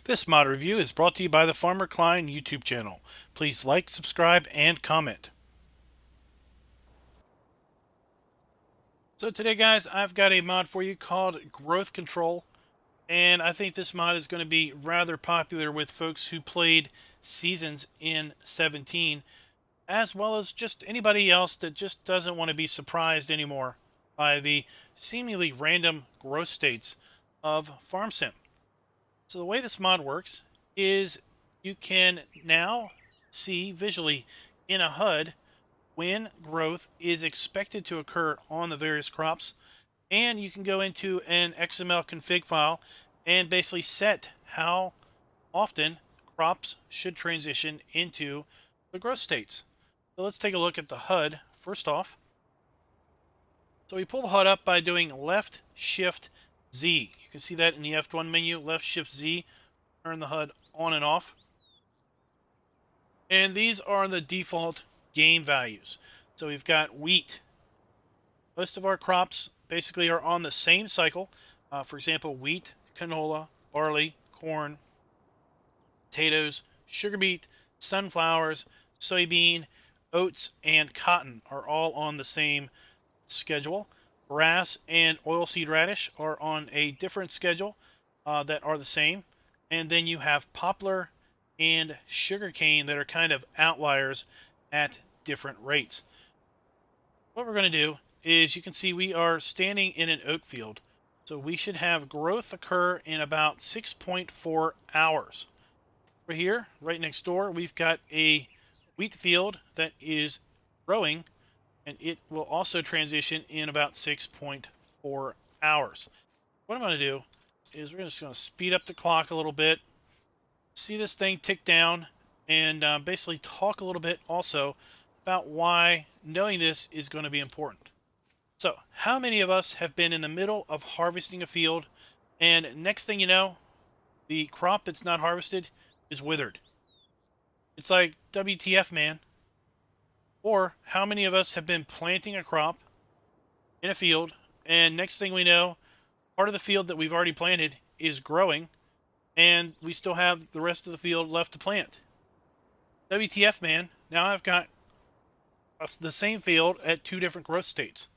This mod review is brought to you by the Farmer Klein YouTube channel. Please like, subscribe, and comment. So today, guys, I've got a mod for you called Growth Control, and I think this mod is going to be rather popular with folks who played Seasons in 17, as well as just anybody else that just doesn't want to be surprised anymore by the seemingly random growth states of Farm Sim. So the way this mod works is you can now see visually in a HUD when growth is expected to occur on the various crops, and you can go into an XML config file and basically set how often crops should transition into the growth states. So let's take a look at the HUD first off. So we pull the HUD up by doing left shift Z. You can see that in the F1 menu. Left shift Z, turn the HUD on and off. And these are the default game values. So we've got wheat. Most of our crops basically are on the same cycle. For example, wheat, canola, barley, corn, potatoes, sugar beet, sunflowers, soybean, oats, and cotton are all on the same schedule. Grass and oilseed radish are on a different schedule that are the same. And then you have poplar and sugarcane that are kind of outliers at different rates. What we're going to do is you can see we are standing in an oat field. So we should have growth occur in about 6.4 hours. Over here, right next door, we've got a wheat field that is growing, and it will also transition in about 6.4 hours. What I'm going to do is we're just going to speed up the clock a little bit, see this thing tick down, and basically talk a little bit also about why knowing this is going to be important. So, how many of us have been in the middle of harvesting a field, and next thing you know, the crop that's not harvested is withered? It's like, WTF, man. Or how many of us have been planting a crop in a field, and next thing we know, part of the field that we've already planted is growing, and we still have the rest of the field left to plant? WTF, man. Now I've got the same field at two different growth states.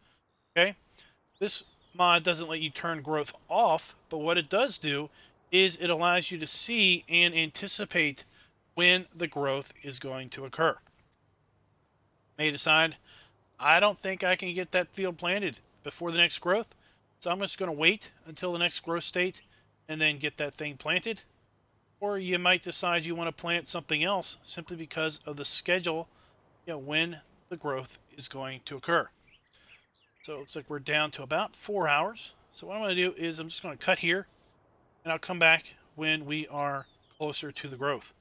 Okay? This mod doesn't let you turn growth off, but what it does do is it allows you to see and anticipate when the growth is going to occur. May decide, I don't think I can get that field planted before the next growth, so I'm just going to wait until the next growth state and then get that thing planted. Or you might decide you want to plant something else simply because of the schedule, when the growth is going to occur. So it looks like we're down to about 4 hours. So what I'm going to do is I'm just going to cut here, and I'll come back when we are closer to the growth.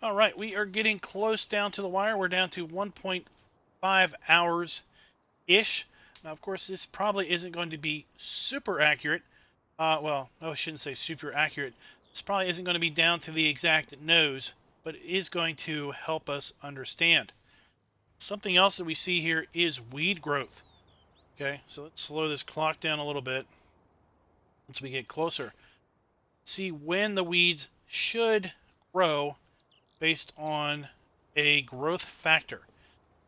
All right, we are getting close down to the wire. We're down to 1.5 hours-ish. Now, of course, this probably isn't going to be super accurate. Well, no, I shouldn't say super accurate. This probably isn't going to be down to the exact nose, but it is going to help us understand. Something else that we see here is weed growth. Okay, so let's slow this clock down a little bit once we get closer. See when the weeds should grow based on a growth factor.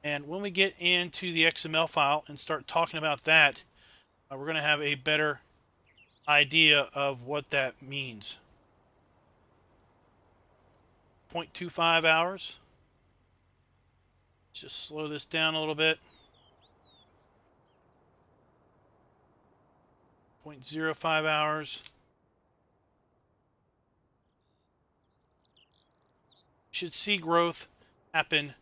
And when we get into the XML file and start talking about that, we're going to have a better idea of what that means. 0.25 hours. Let's just slow this down a little bit. 0.05 hours. Should see growth happen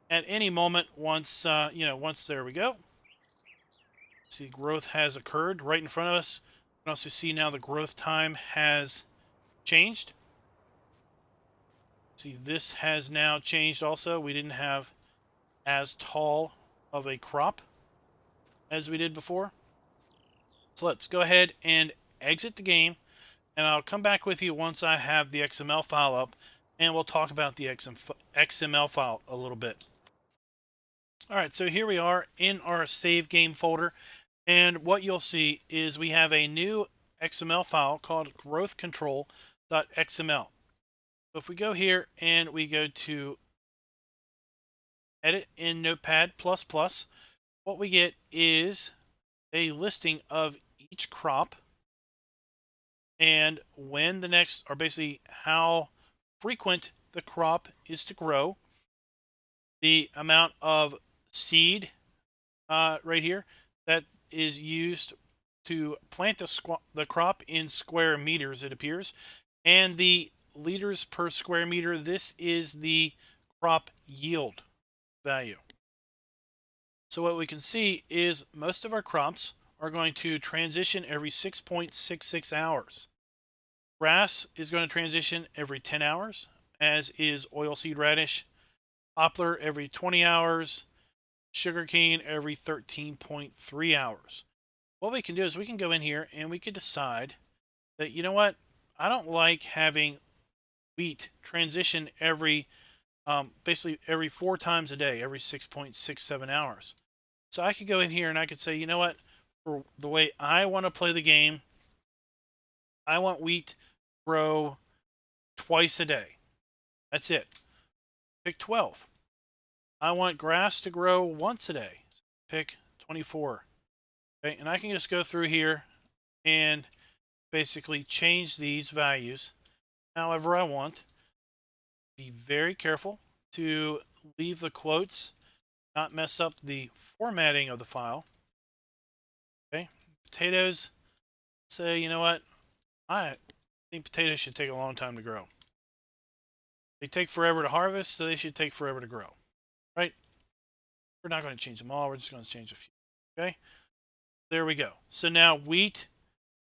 at any moment once, once there we go. See, growth has occurred right in front of us. You can also see now the growth time has changed. See, this has now changed also. We didn't have as tall of a crop as we did before. So let's go ahead and exit the game, and I'll come back with you once I have the XML file up, and we'll talk about the XML file a little bit. All right, so here we are in our save game folder, And what you'll see is we have a new XML file called growthcontrol.xml. So if we go here and we go to edit in Notepad++, what we get is a listing of each crop and when the next, or basically how frequent the crop is to grow, the amount of seed right here that is used to plant the crop in square meters, it appears, and the liters per square meter. This is the crop yield value. So what we can see is most of our crops are going to transition every 6.66 hours. Grass is going to transition every 10 hours, as is oilseed radish. Poplar every 20 hours. Sugarcane every 13.3 hours. What we can do is we can go in here and we can decide that, you know what, I don't like having wheat transition every basically every 4 times a day, every 6.67 hours. So I could go in here and I could say, you know what, for the way I want to play the game, I want wheat to grow twice a day. That's it. Pick 12. I want grass to grow once a day. Pick 24. Okay, and I can just go through here and basically change these values however I want. Be very careful to leave the quotes, not mess up the formatting of the file. Okay, potatoes, say, you know what, I think potatoes should take a long time to grow. They take forever to harvest, so they should take forever to grow, right? We're not going to change them all. We're just going to change a few. Okay, there we go. So now wheat,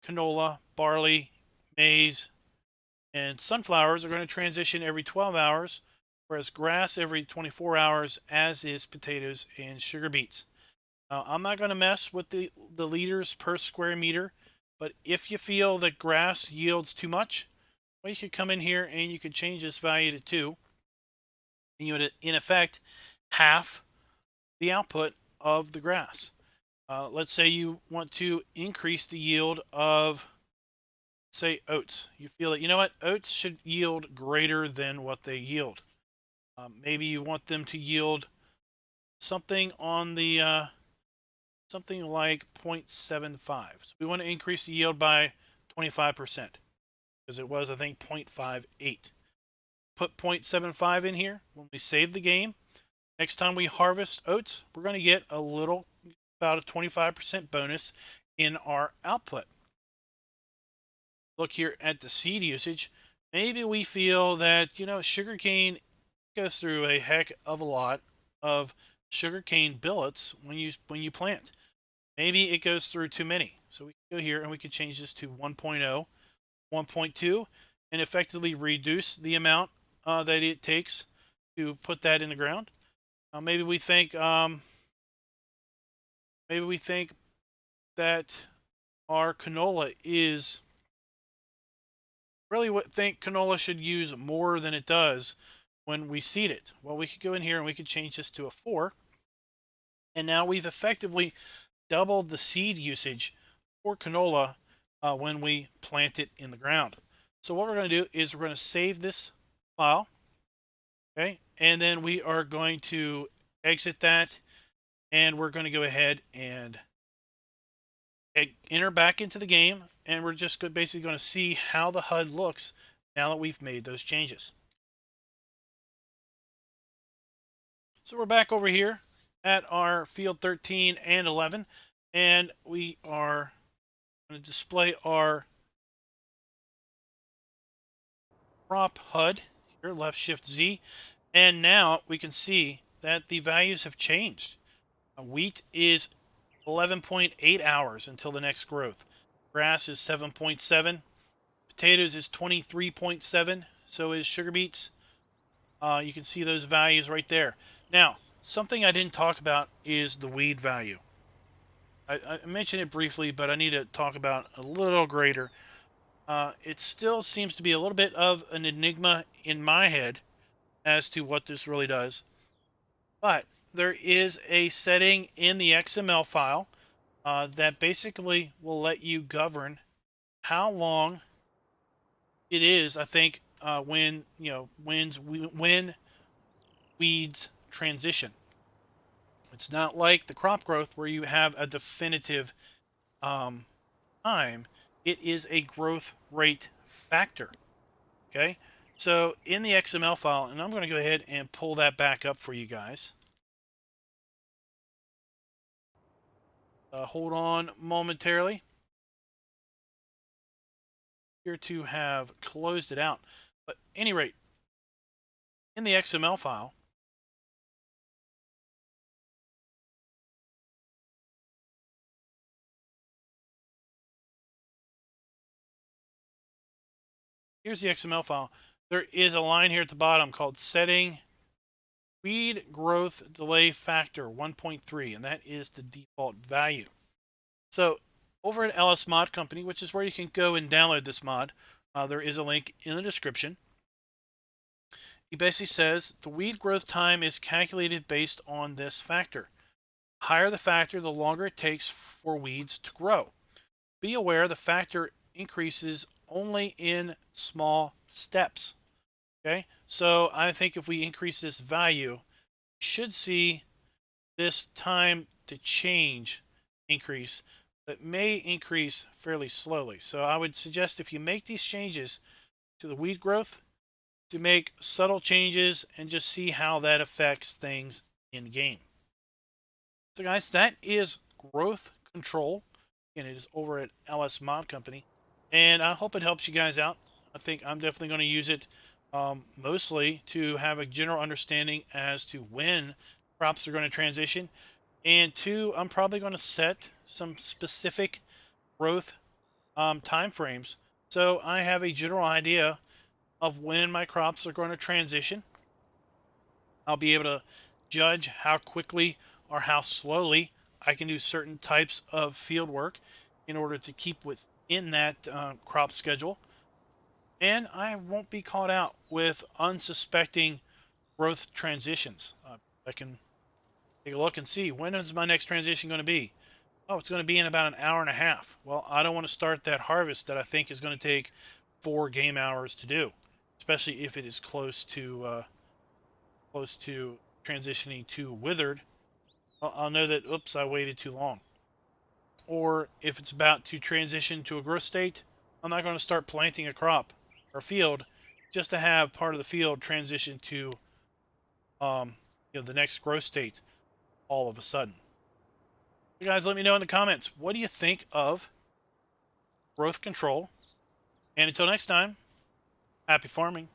canola, barley, maize, and sunflowers are going to transition every 12 hours, whereas grass every 24 hours, as is potatoes and sugar beets. Now, I'm not going to mess with the liters per square meter, but if you feel that grass yields too much, well, you could come in here and you could change this value to 2, and you would, in effect, half the output of the grass. Let's say you want to increase the yield of, say, oats. You feel that, you know what, oats should yield greater than what they yield. Maybe you want them to yield something on the something like 0.75. So we want to increase the yield by 25% because it was, I think, 0.58. Put 0.75 in here. When we save the game, next time we harvest oats, we're going to get a little, about a 25% bonus in our output. Look here at the seed usage. Maybe we feel that, you know, sugarcane goes through a heck of a lot of sugarcane billets when you plant. Maybe it goes through too many. So we can go here and we can change this to 1.0, 1.2, and effectively reduce the amount that it takes to put that in the ground. Maybe we think that our canola is really think canola should use more than it does when we seed it. Well, we could go in here and we could change this to a 4. And now we've effectively doubled the seed usage for canola when we plant it in the ground. So what we're going to do is we're going to save this file. Okay, and then we are going to exit that, and we're going to go ahead and enter back into the game, and we're just basically going to see how the HUD looks now that we've made those changes. So we're back over here at our field 13 and 11, and we are going to display our crop HUD here, left shift Z, and now we can see that the values have changed. Wheat is 11.8 hours until the next growth. Grass is 7.7. Potatoes is 23.7. So is sugar beets. You can see those values right there. Now, something I didn't talk about is the weed value. I mentioned it briefly, but I need to talk about a little greater. It still seems to be a little bit of an enigma in my head as to what this really does. But there is a setting in the XML file that basically will let you govern how long it is. I think when when weeds transition. It's not like the crop growth where you have a definitive um, time. It is a growth rate factor. Okay, so in the XML file, and I'm going to go ahead and pull that back up for you guys. Hold on momentarily. Here to have closed it out. But at any rate, in the XML file, here's the XML file. There is a line here at the bottom called setting weed growth delay factor 1.3, and that is the default value. So over at LS Mod Company, which is where you can go and download this mod, there is a link in the description. He basically says the weed growth time is calculated based on this factor. The higher the factor, the longer it takes for weeds to grow. Be aware the factor increases only in small steps. Okay, so I think if we increase this value, we should see this time to change increase, but may increase fairly slowly. So I would suggest if you make these changes to the weed growth, to make subtle changes and just see how that affects things in game. So guys, that is growth control, and it is over at LS Mod Company, and I hope it helps you guys out. I think I'm definitely going to use it mostly to have a general understanding as to when crops are going to transition, and two, I'm probably going to set some specific growth time frames so I have a general idea of when my crops are going to transition. I'll be able to judge how quickly or how slowly I can do certain types of field work in order to keep within that crop schedule. And I won't be caught out with unsuspecting growth transitions. I can take a look and see, when is my next transition going to be? Oh, it's going to be in about an hour and a half. Well, I don't want to start that harvest that I think is going to take 4 game hours to do, especially if it is close to transitioning to withered. I'll know that, oops, I waited too long. Or if it's about to transition to a growth state, I'm not going to start planting a crop or field just to have part of the field transition to the next growth state all of a sudden. You guys let me know in the comments, what do you think of growth control? And until next time, happy farming.